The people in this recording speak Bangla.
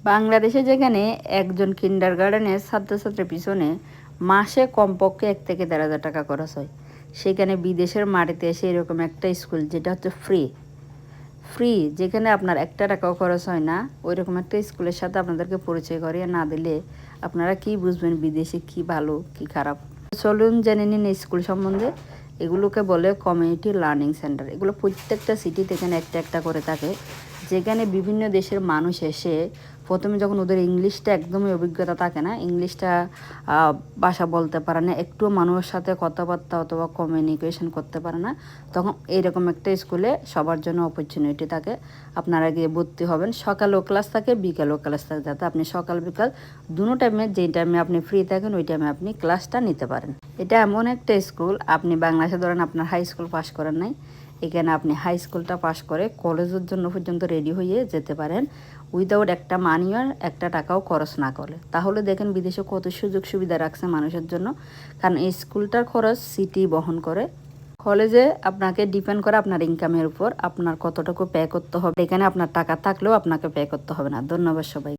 বাংলাদেশে যেখানে একজন কিন্ডারগার্টেনের ছাত্রছাত্রীর পিছনে মাসে কমপক্ষে 1 থেকে 1,500 টাকা খরচ হয়, সেখানে বিদেশের মাটিতে এসে এরকম একটা স্কুল যেটা হচ্ছে ফ্রি, যেখানে আপনার 1 টাকাও খরচ হয় না, ওই রকম একটা স্কুলের সাথে আপনাদেরকে পরিচয় করিয়ে না দিলে আপনারা কি বুঝবেন বিদেশে কি ভালো কি খারাপ। চলুন জেনে নিন স্কুল সম্বন্ধে। এগুলোকে বলে কমিউনিটি লার্নিং সেন্টার। এগুলো প্রত্যেকটা সিটিতে এখানে একটা একটা করে থাকে, যেখানে বিভিন্ন দেশের মানুষ এসে প্রথমে যখন ওদের ইংলিশটা একদমই অভিজ্ঞতা থাকে না, ইংলিশটা ভাষা বলতে পারে না, একটু মানুষের সাথে কথাবার্তা অথবা কমিউনিকেশন করতে পারে না, তখন এইরকম একটা স্কুলে সবার জন্য অপরচুনিটি থাকে। আপনারা গিয়ে ভর্তি হবেন। সকালেও ক্লাস থাকে, বিকালেও ক্লাস থাকে, যাতে আপনি সকাল বিকাল দুটো টাইমে, যেই টাইমে আপনি ফ্রি থাকেন ওই টাইমে আপনি ক্লাসটা নিতে পারেন। এটা এমন একটা স্কুল, আপনি বাংলাদেশে ধরেন আপনার হাই স্কুল পাস করেন নাই, এখানে আপনি হাই স্কুলটা পাস করে কলেজের জন্য পর্যন্ত রেডি হয়ে যেতে পারেন উইদাউট একটা মানি আর 1 টাকাও খরচ না করে। তাহলে দেখেন বিদেশে কত সুযোগ সুবিধা রাখছে মানুষের জন্য, কারণ এই স্কুলটার খরচ সিটি বহন করে। কলেজে আপনাকে ডিপেন্ড করে আপনার ইনকামের উপর, আপনার কতটুকু পে করতে হবে। এখানে আপনার টাকা থাকলেও আপনাকে পে করতে হবে না। ধন্যবাদ সবাই।